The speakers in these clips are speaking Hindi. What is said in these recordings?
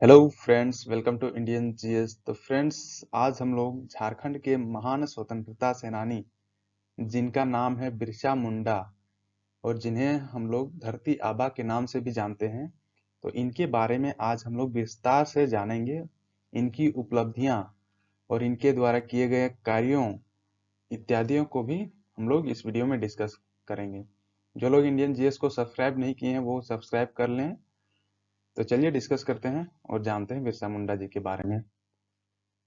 Hello friends, welcome to Indian GS. तो फ्रेंड्स, आज हम लोग झारखंड के महान स्वतंत्रता सेनानी जिनका नाम है बिरसा मुंडा और जिन्हें हम लोग धरती आबा के नाम से भी जानते हैं, तो इनके बारे में आज हम लोग विस्तार से जानेंगे। इनकी उपलब्धियां और इनके द्वारा किए गए कार्यों इत्यादियों को भी हम लोग इस वीडियो में डिस्कस करेंगे। जो लोग इंडियन जीएस को सब्सक्राइब नहीं किए हैं वो सब्सक्राइब कर लें। तो चलिए डिस्कस करते हैं और जानते हैं बिरसा मुंडा जी के बारे में।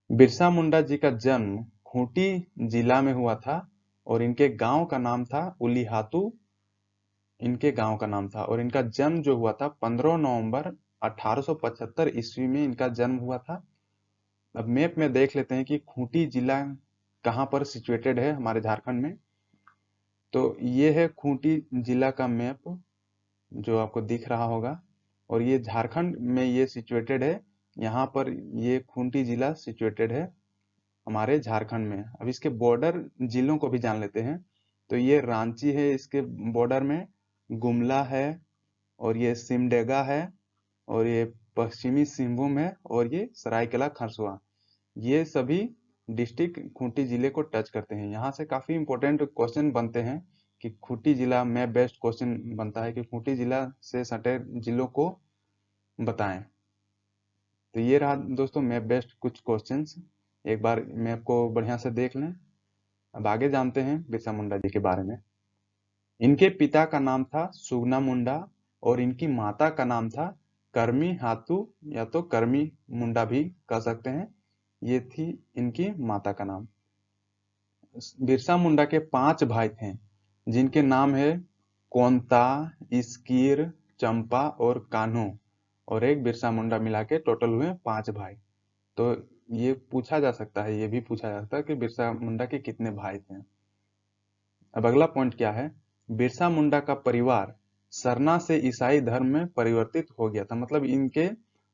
बिरसा मुंडा जी का जन्म खूंटी जिला में हुआ था और इनके गांव का नाम था उलीहातू। इनके गांव का नाम था और इनका जन्म जो हुआ था 15 नवंबर 1875 ईस्वी में इनका जन्म हुआ था। अब मैप में देख लेते हैं कि खूंटी जिला कहाँ पर सिचुएटेड है हमारे झारखंड में। तो ये है खूंटी जिला का मैप जो आपको दिख रहा होगा और ये झारखंड में ये सिचुएटेड है। यहाँ पर ये खूंटी जिला सिचुएटेड है हमारे झारखंड में। अब इसके बॉर्डर जिलों को भी जान लेते हैं। तो ये रांची है, इसके बॉर्डर में गुमला है और ये सिमडेगा है और ये पश्चिमी सिंहभूम है और ये सरायकेला खरसुआ। ये सभी डिस्ट्रिक्ट खूंटी जिले को टच करते हैं। यहाँ से काफी इंपॉर्टेंट क्वेश्चन बनते हैं कि खूंटी जिला में बेस्ट क्वेश्चन बनता है कि खूंटी जिला से सटे जिलों को बताएं। तो ये रहा दोस्तों मैप बेस्ड कुछ क्वेश्चंस। एक बार मैप को बढ़िया से देख लें। अब आगे जानते हैं बिरसा मुंडा जी के बारे में। इनके पिता का नाम था सुगना मुंडा और इनकी माता का नाम था करमी हातू या तो करमी मुंडा भी कह सकते हैं। ये थी इनकी माता का नाम। बिरसा मुंडा के 5 भाई थे जिनके नाम है कोंता, इस्कीर, चंपा और कान्हू। और एक बिरसा मुंडा मिला के टोटल हुए 5 भाई। तो ये पूछा जा सकता है, ये भी पूछा जा सकता है कि बिरसा मुंडा के कितने भाई थे। अब अगला पॉइंट क्या है, बिरसा मुंडा का परिवार सरना से ईसाई धर्म में परिवर्तित हो गया था। मतलब इनके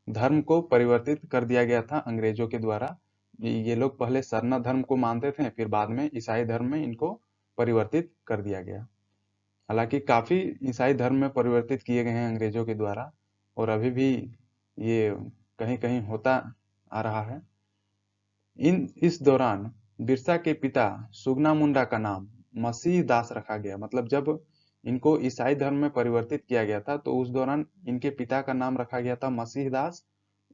धर्म को परिवर्तित कर दिया गया था अंग्रेजों के द्वारा। ये लोग पहले सरना धर्म को मानते थे, फिर बाद में ईसाई धर्म में इनको परिवर्तित कर दिया गया। हालांकि काफी ईसाई धर्म में परिवर्तित किए गए हैं अंग्रेजों के द्वारा और अभी भी ये कहीं कहीं होता आ रहा है। इस दौरान बिरसा के पिता सुगना मुंडा का नाम मसीह दास रखा गया। मतलब जब इनको ईसाई धर्म में परिवर्तित किया गया था तो उस दौरान इनके पिता का नाम रखा गया था मसीह दास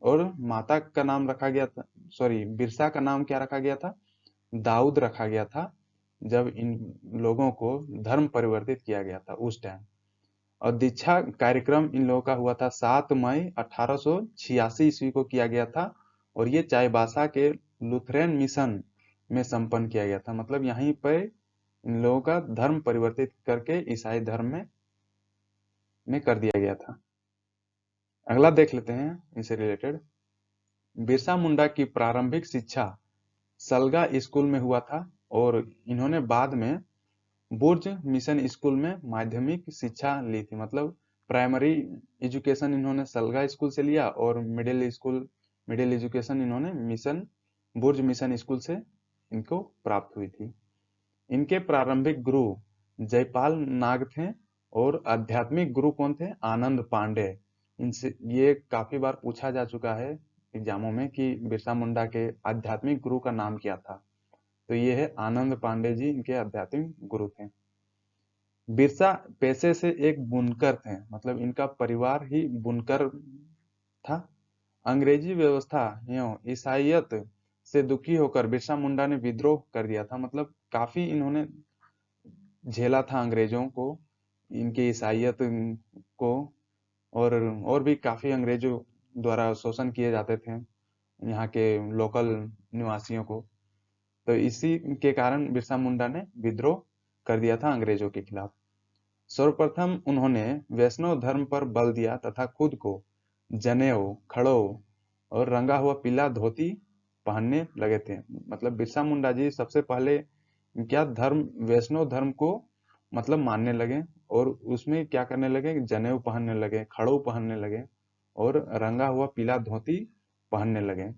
और माता का नाम रखा गया था, सॉरी, बिरसा का नाम क्या रखा गया था, दाऊद रखा गया था। जब इन लोगों को धर्म परिवर्तित किया गया था उस टाइम। और दीक्षा कार्यक्रम इन लोगों का हुआ था 7 मई 1886 ईस्वी को किया गया था और ये चाईबासा के लुथेरन मिशन में संपन्न किया गया था। मतलब यहीं पर इन लोगों का धर्म परिवर्तित करके ईसाई धर्म में कर दिया गया था। अगला देख लेते हैं इनसे रिलेटेड। बिरसा मुंडा की प्रारंभिक शिक्षा सलगा स्कूल में हुआ था और इन्होंने बाद में बुर्ज मिशन स्कूल में माध्यमिक शिक्षा ली थी। मतलब प्राइमरी एजुकेशन इन्होंने सलगा स्कूल से लिया और मिडिल एजुकेशन इन्होंने बुर्ज मिशन स्कूल से इनको प्राप्त हुई थी। इनके प्रारंभिक गुरु जयपाल नाग थे और आध्यात्मिक गुरु कौन थे, आनंद पांडे। इनसे ये काफी बार पूछा जा चुका है एग्जामों में कि बिरसा मुंडा के आध्यात्मिक गुरु का नाम क्या था। तो ये है आनंद पांडे जी, इनके आध्यात्मिक गुरु थे। बिरसा पेशे से एक बुनकर थे। मतलब इनका परिवार ही बुनकर था। अंग्रेजी व्यवस्था एवं ईसाईयत से दुखी होकर बिरसा मुंडा ने विद्रोह कर दिया था। मतलब काफी इन्होंने झेला था अंग्रेजों को, इनकी ईसाईयत को, और भी काफी अंग्रेजों द्वारा शोषण किए जाते थे यहाँ के लोकल निवासियों को। तो इसी के कारण बिरसा मुंडा ने विद्रोह कर दिया था अंग्रेजों के खिलाफ। सर्वप्रथम उन्होंने वैष्णव धर्म पर बल दिया तथा खुद को जनेऊ, खड़ो और रंगा हुआ पीला धोती पहनने लगे थे। मतलब बिरसा मुंडा जी सबसे पहले क्या धर्म, वैष्णव धर्म को मतलब मानने लगे और उसमें क्या करने लगे, जनेऊ पहनने लगे, खड़ो पहनने लगे और रंगा हुआ पीला धोती पहनने लगे।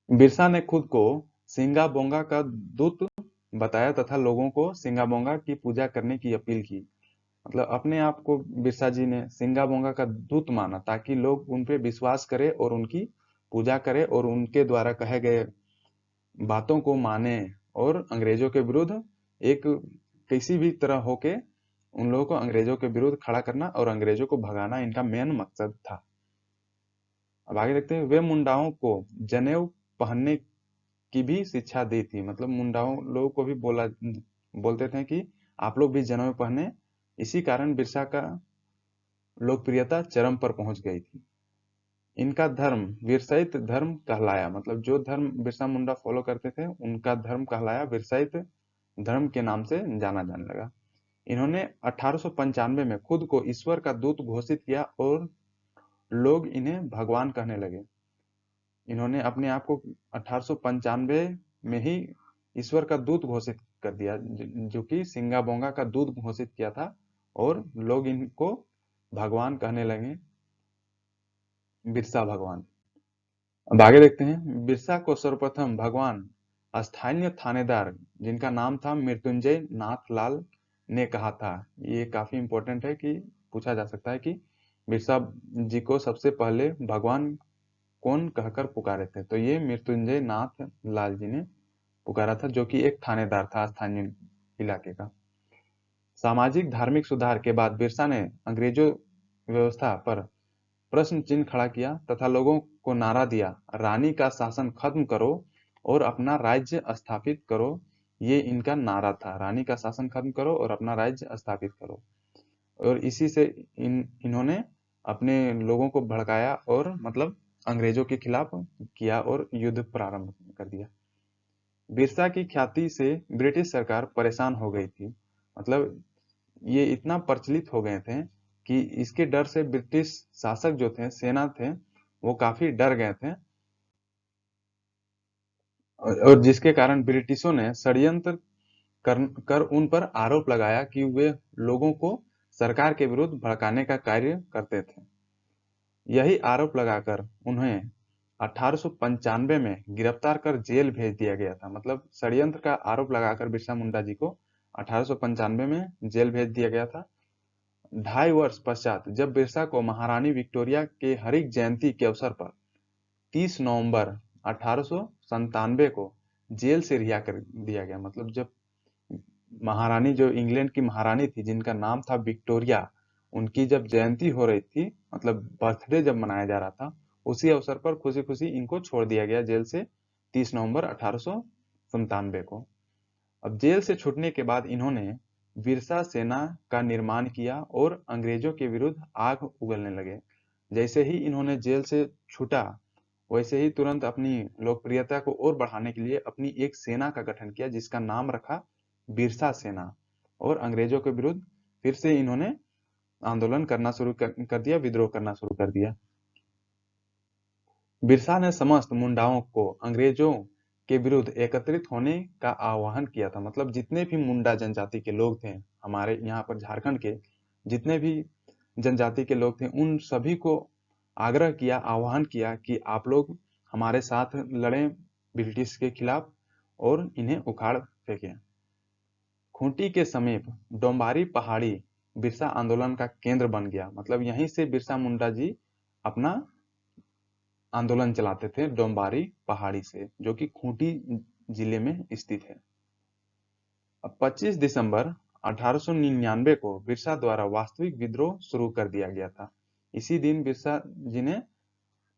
बिरसा ने खुद को सिंगा बोंगा का दूत बताया तथा लोगों को सिंगा बोंगा की पूजा करने की अपील की। मतलब अपने आप को बिरसा जी ने सिंगा बोंगा का दूत माना ताकि लोग उन पे विश्वास करें और उनकी पूजा करें और उनके द्वारा कहे गए बातों को माने और अंग्रेजों के विरुद्ध एक किसी भी तरह होके उन लोगों को अंग्रेजों के विरुद्ध खड़ा करना और अंग्रेजों को भगाना इनका मेन मकसद था। अब आगे देखते हैं, वे मुंडाओं को जनेऊ पहनने की भी शिक्षा दी थी। मतलब मुंडाओं लोगों को भी बोलते थे कि आप लोग भी जनेऊ पहने। इसी कारण बिरसा का लोकप्रियता चरम पर पहुंच गई थी। इनका धर्म वीरशैव धर्म कहलाया। मतलब जो धर्म बिरसा मुंडा फॉलो करते थे उनका धर्म कहलाया वीरशैव धर्म के नाम से जाना जाने लगा। इन्होंने 1895 में खुद को ईश्वर का दूत घोषित किया और लोग इन्हें भगवान कहने लगे। इन्होंने अपने आप को 1895 में ही ईश्वर का दूत घोषित कर दिया, जो कि सिंगा बोंगा का दूत घोषित किया था, और लोग इनको भगवान कहने लगे, बिरसा भगवान। अब आगे देखते हैं, बिरसा को सर्वप्रथम भगवान स्थानीय थानेदार जिनका नाम था मृत्युंजय नाथ लाल ने कहा था। ये काफी इंपॉर्टेंट है कि पूछा जा सकता है कि बिरसा जी को सबसे पहले भगवान कौन कहकर पुकारे थे। तो ये मृत्युंजय नाथ लाल जी ने पुकारा था, जो कि एक थानेदार था स्थानीय इलाके का। सामाजिक धार्मिक सुधार के बाद बिरसा ने अंग्रेजों व्यवस्था पर प्रश्न चिन्ह खड़ा किया तथा लोगों को नारा दिया, रानी का शासन खत्म करो और अपना राज्य स्थापित करो। ये इनका नारा था, रानी का शासन खत्म करो और अपना राज्य स्थापित करो। और इसी से इन्होंने अपने लोगों को भड़काया और मतलब अंग्रेजों के खिलाफ किया और युद्ध प्रारंभ कर दिया। बिरसा की ख्याति से ब्रिटिश सरकार परेशान हो गई थी। मतलब ये इतना प्रचलित हो गए थे कि इसके डर से ब्रिटिश शासक जो थे, सेना थे, वो काफी डर गए थे, और जिसके कारण ब्रिटिशों ने षड्यंत्र कर उन पर आरोप लगाया कि वे लोगों को सरकार के विरुद्ध भड़काने का कार्य करते थे। यही आरोप लगाकर उन्हें 1895 में गिरफ्तार कर जेल भेज दिया गया था। मतलब षड्यंत्र का आरोप लगाकर बिरसा मुंडा जी को 1895 में जेल भेज दिया गया था। 2.5 वर्ष पश्चात जब बिरसा को महारानी विक्टोरिया के हरित जयंती के अवसर पर 30 नवंबर 1897 को जेल से रिहा कर दिया गया। मतलब जब महारानी, जो इंग्लैंड की महारानी थी जिनका नाम था विक्टोरिया, उनकी जब जयंती हो रही थी, मतलब बर्थडे जब मनाया जा रहा था, उसी अवसर पर खुशी खुशी इनको छोड़ दिया गया जेल से 30 नवंबर 1897 को। अब जेल से छूटने के बाद इन्होंने बिरसा सेना का निर्माण किया और अंग्रेजों के विरुद्ध आग उगलने लगे। जैसे ही इन्होंने जेल से छूटा, वैसे ही तुरंत अपनी लोकप्रियता को और बढ़ाने के लिए अपनी एक सेना का गठन किया जिसका नाम रखा बिरसा सेना, और अंग्रेजों के विरुद्ध फिर से इन्होंने आंदोलन करना शुरू कर दिया, विद्रोह करना शुरू कर दिया। बिरसा ने समस्त मुंडाओं को अंग्रेजों के विरुद्ध एकत्रित होने का आह्वान किया था। मतलब जितने भी मुंडा जनजाति के लोग थे हमारे यहाँ पर झारखंड के, जितने भी जनजाति के लोग थे, उन सभी को आग्रह किया, आह्वान किया कि आप लोग हमारे साथ लड़ें ब्रिटिश के खिलाफ और इन्हें उखाड़ फेंकें। खूंटी के समीप डोम्बारी पहाड़ी बिरसा आंदोलन का केंद्र बन गया। मतलब यहीं से बिरसा मुंडा जी अपना आंदोलन चलाते थे, डोम्बारी पहाड़ी से, जो कि खूंटी जिले में स्थित है। अब 25 दिसंबर 1899 को बिरसा द्वारा वास्तविक विद्रोह शुरू कर दिया गया था। इसी दिन बिरसा जी ने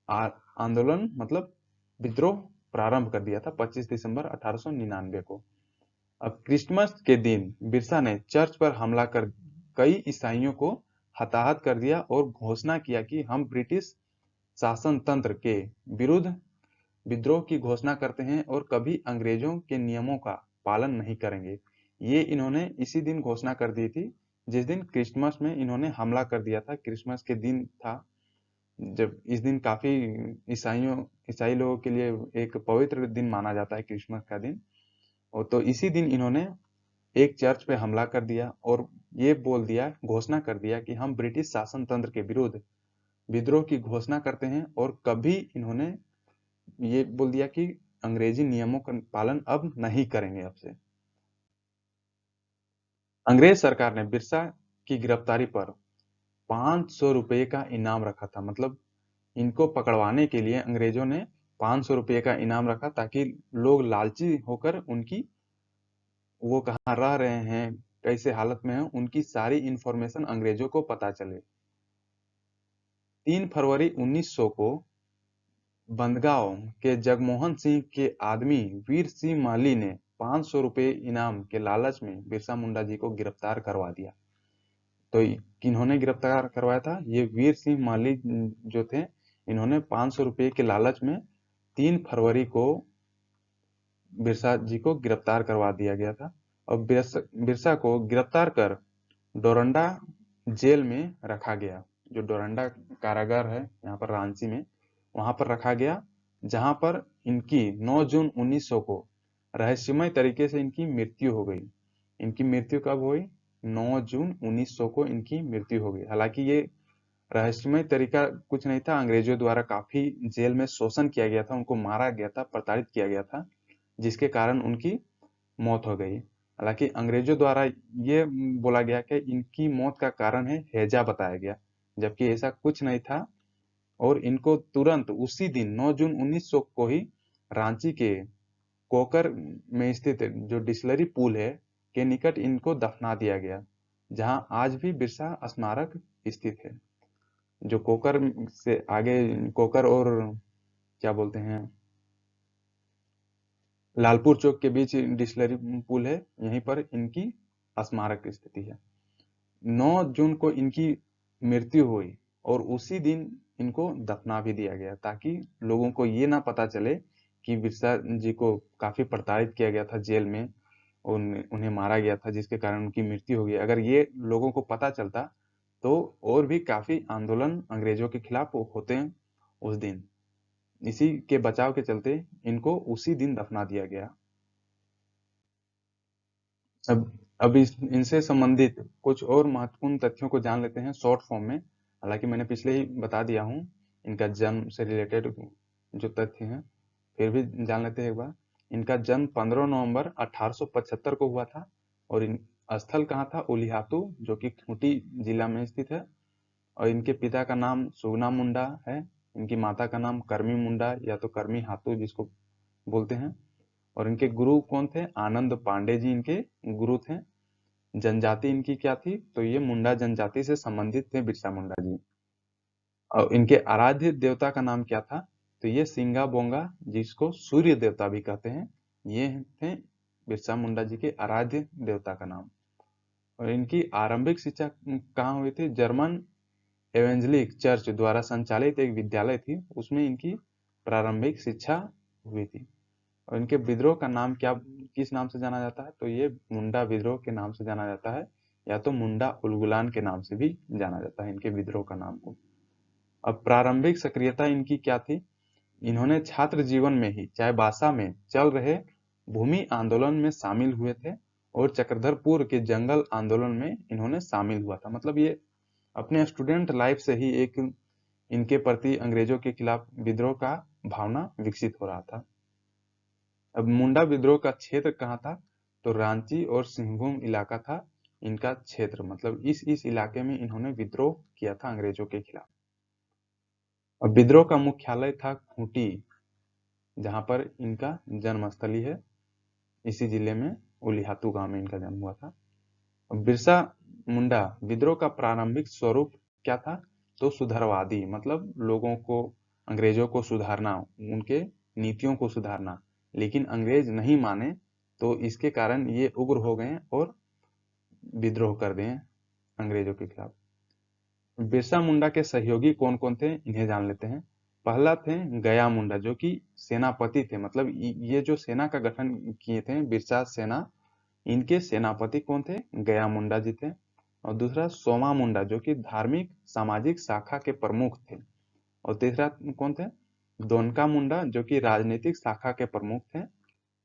आंदोलन मतलब विद्रोह प्रारंभ कर दिया था, 25 दिसंबर 1899 को। अब क्रिसमस के दिन बिरसा ने चर्च पर हमला कर कई ईसाइयों को हताहत कर दिया और घोषणा किया कि हम ब्रिटिश शासन तंत्र के विरुद्ध विद्रोह की घोषणा करते हैं और कभी अंग्रेजों के नियमों का पालन नहीं करेंगे। ये इन्होंने इसी दिन घोषणा कर दी थी जिस दिन क्रिसमस में इन्होंने हमला कर दिया था। क्रिसमस के दिन था, जब इस दिन काफी ईसाई लोगों के लिए एक पवित्र दिन माना जाता है क्रिसमस का दिन। और तो इसी दिन इन्होंने एक चर्च पे हमला कर दिया और ये बोल दिया, घोषणा कर दिया कि हम ब्रिटिश शासन तंत्र के विरुद्ध विद्रोह की घोषणा करते हैं, और कभी इन्होंने ये बोल दिया कि अंग्रेजी नियमों का पालन अब नहीं करेंगे अब से। अंग्रेज सरकार ने बिरसा की गिरफ्तारी पर 500 रुपये का इनाम रखा था। मतलब इनको पकड़वाने के लिए अंग्रेजों ने 500 रुपये का इनाम रखा, ताकि लोग लालची होकर उनकी, वो कहाँ रह रहे हैं, कैसे हालत में हैं, उनकी सारी इंफॉर्मेशन अंग्रेजों को पता चले। 3 फरवरी 1900 को बंदगांव के जगमोहन सिंह के आदमी वीर सिंह माली ने 500 रुपये इनाम के लालच में बिरसा मुंडा जी को गिरफ्तार करवा दिया। तो किन्होंने गिरफ्तार करवाया था? ये वीर सिंह माली जो थे, इन्होंने 500 रुपये के लालच में 3 फरवरी को बिरसा जी को गिरफ्तार करवा दिया गया था। और बिरसा को गिरफ्तार कर डोरंडा जेल में रखा गया। जो डोरंडा कारागार है यहाँ पर रांची में, वहां पर रखा गया, जहां पर इनकी 9 जून 1900 को रहस्यमय तरीके से इनकी मृत्यु हो गई। इनकी मृत्यु कब हुई? 9 जून 1900 को इनकी मृत्यु हो गई। हालांकि ये रहस्यमय तरीका कुछ नहीं था, अंग्रेजों द्वारा काफी जेल में शोषण किया गया था, उनको मारा गया था, प्रताड़ित किया गया था, जिसके कारण उनकी मौत हो गई। हालांकि अंग्रेजों द्वारा ये बोला गया कि इनकी मौत का कारण है हैजा बताया गया, जबकि ऐसा कुछ नहीं था। और इनको तुरंत उसी दिन 9 जून 1900 को ही रांची के कोकर में स्थित जो डिस्लरी पुल है के निकट इनको दफना दिया गया, जहां आज भी बिरसा स्मारक स्थित है। जो कोकर से आगे, कोकर और क्या बोलते हैं, लालपुर चौक के बीच डिस्लरी पुल है, यहीं पर इनकी स्मारक स्थिति है। 9 जून को इनकी मृत्यु हुई और उसी दिन इनको दफना भी दिया गया, ताकि लोगों को ये ना पता चले कि बिरसा जी को काफी प्रताड़ित किया गया था जेल में, उन्हें मारा गया था, जिसके कारण उनकी मृत्यु हो गई। अगर ये लोगों को पता चलता तो और भी काफी आंदोलन अंग्रेजों के खिलाफ होते हैं उस दिन। इसी के बचाव के चलते इनको उसी दिन दफना दिया गया। अब इनसे संबंधित कुछ और महत्वपूर्ण तथ्यों को जान लेते हैं शॉर्ट फॉर्म में। हालांकि मैंने पहले ही बता दिया हूँ इनका जन्म से रिलेटेड जो तथ्य हैं, फिर भी जान लेते हैं एक बार। इनका जन्म 15 नवंबर 1875 को हुआ था, और इन स्थल कहाँ था? उलिहातू, जो कि खूंटी जिला में स्थित है। और इनके पिता का नाम सुगना मुंडा है, इनकी माता का नाम करमी मुंडा या तो करमी हातू जिसको बोलते हैं। और इनके गुरु कौन थे? आनंद पांडे जी इनके गुरु थे। जनजाति इनकी क्या थी? तो ये मुंडा जनजाति से संबंधित थे बिरसा मुंडा जी। और इनके आराध्य देवता का नाम क्या था? तो ये सिंगा बोंगा, जिसको सूर्य देवता भी कहते हैं, ये थे बिरसा मुंडा जी के आराध्य देवता का नाम। और इनकी आरंभिक शिक्षा कहाँ हुई थी? जर्मन एवेंजलिक चर्च द्वारा संचालित एक विद्यालय थी, उसमें इनकी प्रारंभिक शिक्षा हुई थी। और इनके विद्रोह का नाम क्या, किस नाम से जाना जाता है? तो ये मुंडा विद्रोह के नाम से जाना जाता है, या तो मुंडा उलगुलान के नाम से भी जाना जाता है इनके विद्रोह का नाम को। अब प्रारंभिक सक्रियता इनकी क्या थी? इन्होंने छात्र जीवन में ही चाईबासा में चल रहे भूमि आंदोलन में शामिल हुए थे, और चक्रधरपुर के जंगल आंदोलन में इन्होंने शामिल हुआ था। मतलब ये अपने स्टूडेंट लाइफ से ही एक इनके प्रति अंग्रेजों के खिलाफ विद्रोह का भावना विकसित हो रहा था। अब मुंडा विद्रोह का क्षेत्र कहाँ था? तो रांची और सिंहभूम इलाका था इनका क्षेत्र। मतलब इस इलाके में इन्होंने विद्रोह किया था अंग्रेजों के खिलाफ। और विद्रोह का मुख्यालय था खूंटी, जहां पर इनका जन्मस्थली है। इसी जिले में उलिहातू गांव में इनका जन्म हुआ था। बिरसा मुंडा विद्रोह का प्रारंभिक स्वरूप क्या था? तो सुधारवादी, मतलब लोगों को, अंग्रेजों को सुधारना, उनके नीतियों को सुधारना। लेकिन अंग्रेज नहीं माने, तो इसके कारण ये उग्र हो गए और विद्रोह कर दें अंग्रेजों के खिलाफ। बिरसा मुंडा के सहयोगी कौन कौन थे, इन्हें जान लेते हैं। पहला थे गया मुंडा, जो कि सेनापति थे। मतलब ये जो सेना का गठन किए थे बिरसा सेना, इनके सेनापति कौन थे? गया मुंडा जी थे। और दूसरा सोमा मुंडा, जो कि धार्मिक सामाजिक शाखा के प्रमुख थे। और तीसरा कौन थे? दोनका मुंडा, जो कि राजनीतिक शाखा के प्रमुख थे।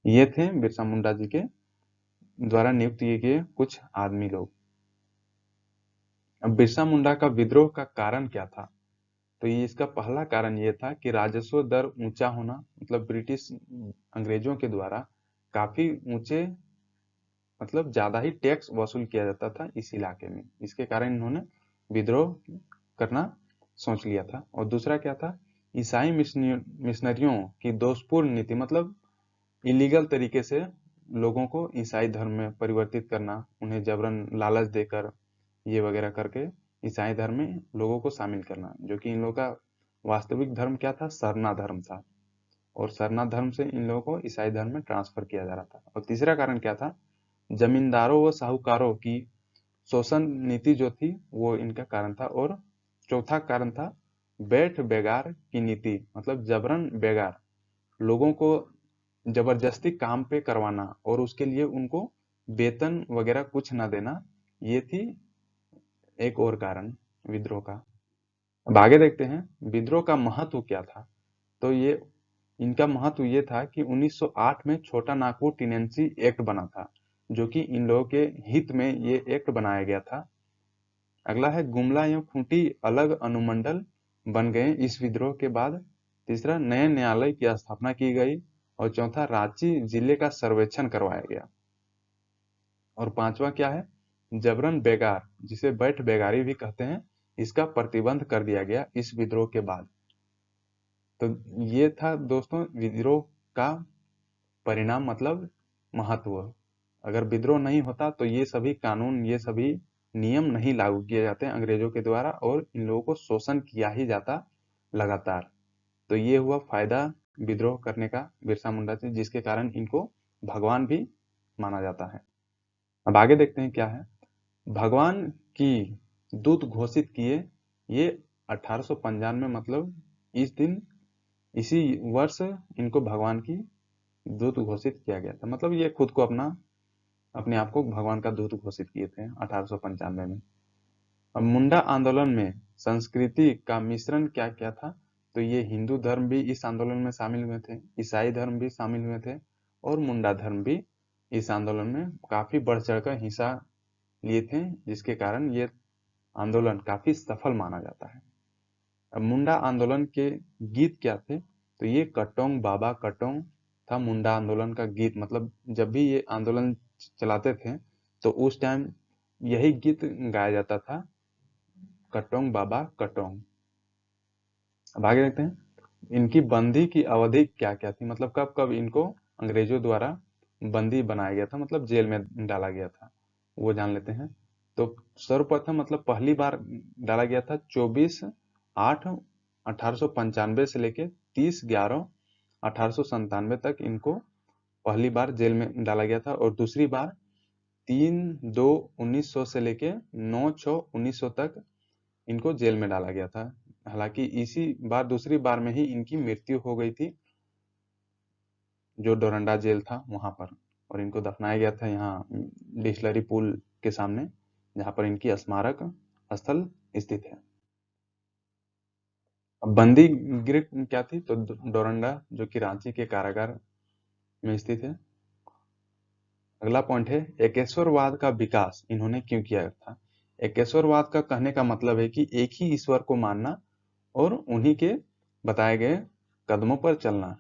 ये थे बिरसा मुंडा जी के द्वारा नियुक्त किए गए कुछ आदमी लोग। अब बिरसा मुंडा का विद्रोह का कारण क्या था? तो ये इसका पहला कारण ये था कि राजस्व दर ऊंचा होना। मतलब ब्रिटिश अंग्रेजों के द्वारा काफी ऊंचे मतलब ज्यादा ही टैक्स वसूल किया जाता था इस इलाके में, इसके कारण इन्होंने विद्रोह करना सोच लिया था। और दूसरा क्या था, ईसाई मिशनरियों की दोषपूर्ण नीति, मतलब इलीगल तरीके से लोगों को ईसाई धर्म में परिवर्तित करना, उन्हें जबरन लालच देकर ये वगैरह करके ईसाई धर्म में लोगों को शामिल करना, जो कि इन लोगों का वास्तविक धर्म क्या था, सरना धर्म था। और सरना धर्म से इन लोगों को ईसाई धर्म में ट्रांसफर किया जा रहा था। और तीसरा कारण क्या था, जमींदारों व साहूकारों की शोषण नीति जो थी वो इनका कारण था। और चौथा कारण था बैठ बेगार की नीति, मतलब जबरन बेगार लोगों को जबरदस्ती काम पे करवाना और उसके लिए उनको वेतन वगैरह कुछ ना देना, ये थी एक और कारण विद्रोह का। अब आगे देखते हैं विद्रोह का महत्व क्या था। तो ये इनका महत्व ये था कि 1908 में छोटा नागपुर टेनेंसी एक्ट बना था, जो कि इन लोगों के हित में ये एक्ट बनाया गया था। अगला है गुमला एवं खूंटी अलग अनुमंडल बन गए इस विद्रोह के बाद। तीसरा, नए न्यायालय की स्थापना की गई। और चौथा, रांची जिले का सर्वेक्षण करवाया गया। और पांचवा क्या है, जबरन बेगार, जिसे बैठ बेगारी भी कहते हैं, इसका प्रतिबंध कर दिया गया इस विद्रोह के बाद। तो ये था दोस्तों विद्रोह का परिणाम, मतलब महत्व। अगर विद्रोह नहीं होता तो ये सभी कानून, ये सभी नियम नहीं लागू किए जाते अंग्रेजों के द्वारा, और इन लोगों को शोषण किया ही जाता लगातार। तो ये हुआ फायदा विद्रोह करने का बिरसा मुंडा से, जिसके कारण इनको भगवान भी माना जाता है। अब आगे देखते हैं क्या है। भगवान की दूत घोषित किए ये 1895 में, मतलब इस दिन, इसी वर्ष इनको भगवान की दूत घोषित किया गया था। मतलब ये खुद को अपने आप को भगवान का दूत घोषित किए थे 1895 में। अब मुंडा आंदोलन में संस्कृति का मिश्रण क्या क्या था, तो ये हिंदू धर्म भी इस आंदोलन में शामिल हुए थे, ईसाई धर्म भी शामिल हुए थे, और मुंडा धर्म भी इस आंदोलन में काफी बढ़ चढ़कर हिस्सा लिए थे, जिसके कारण ये आंदोलन काफी सफल माना जाता है। अब मुंडा आंदोलन के गीत क्या थे, तो ये कटोंग बाबा कटोंग था मुंडा आंदोलन का गीत। मतलब जब भी ये आंदोलन चलाते थे तो उस टाइम यही गीत गाया जाता था, कटोंग बाबा कटोंग। अब आगे देखते हैं इनकी बंदी की अवधि क्या क्या थी, मतलब कब कब इनको अंग्रेजों द्वारा बंदी बनाया गया था, मतलब जेल में डाला गया था, वो जान लेते हैं। तो सर्वप्रथम, मतलब पहली बार डाला गया था 24/8/1895 से लेके 30/11/1897 तक इनको पहली बार जेल में डाला गया था। और दूसरी बार 3/2/1900 से लेके 9/6/1900 तक इनको जेल में डाला गया था। हालांकि इसी बार, दूसरी बार में ही इनकी मृत्यु हो गई थी, जो डोरंडा जेल था वहां पर। और इनको दफनाया गया था यहाँ डिस्लरी पुल के सामने, जहां पर इनकी स्मारक स्थल स्थित है। अब बंदी गृह क्या थी, तो डोरंडा, जो कि रांची के कारागार में स्थित है। अगला पॉइंट है एकेश्वरवाद का विकास इन्होंने क्यों किया था। एकेश्वरवाद का कहने का मतलब है कि एक ही ईश्वर को मानना और उन्हीं के बताए गए कदमों पर चलना।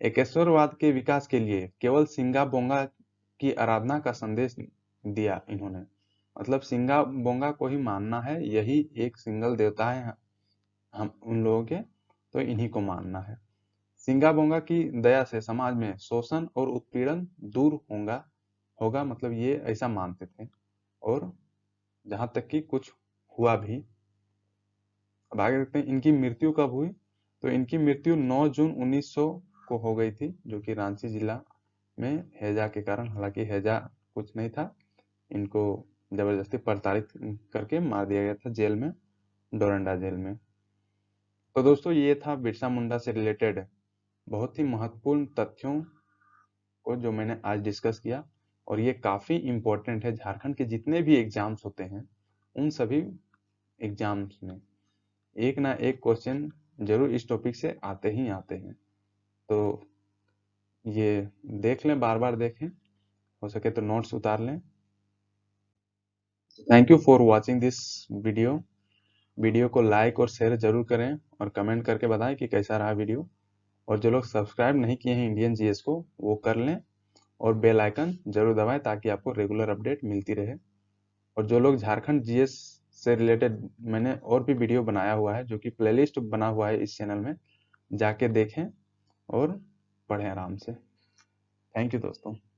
एकेश्वरवाद के विकास के लिए केवल सिंगा बोंगा की आराधना का संदेश दिया इन्होंने। मतलब सिंगा बोंगा को ही मानना है, यही एक सिंगल देवता है हम उन लोगों के, तो इन्हीं को मानना है। सिंगा बोंगा की दया से समाज में शोषण और उत्पीड़न दूर होगा, मतलब ये ऐसा मानते थे। और जहां तक कि कुछ हुआ भी। अब आगे देखते हैं इनकी मृत्यु कब हुई, तो इनकी मृत्यु 9 जून 1900 को हो गई थी, जो कि रांची जिला में हैजा के कारण। हालांकि हैजा कुछ नहीं था, इनको जबरदस्ती प्रताड़ित करके मार दिया गया था जेल में, डोरंडा जेल में। तो दोस्तों ये था बिरसा मुंडा से रिलेटेड बहुत ही महत्वपूर्ण तथ्यों को जो मैंने आज डिस्कस किया। और ये काफी इंपॉर्टेंट है, झारखंड के जितने भी एग्जाम्स होते हैं उन सभी एग्जाम्स में एक ना एक क्वेश्चन जरूर इस टॉपिक से आते ही आते हैं। तो ये देख लें, बार बार देखें, हो सके तो नोट्स उतार लें। Thank you for watching this video. Video को लाइक और शेयर जरूर करें और कमेंट करके बताएं कि कैसा रहा वीडियो। और जो लोग सब्सक्राइब नहीं किए हैं इंडियन जीएस को, वो कर लें और बेल आइकन जरूर दबाएं ताकि आपको रेगुलर अपडेट मिलती रहे। और जो लोग झारखंड जीएस से रिलेटेड, मैंने और भी वीडियो बनाया हुआ है जो कि प्लेलिस्ट बना हुआ है इस चैनल में, जाके देखें और पढ़ें आराम से। थैंक यू दोस्तों।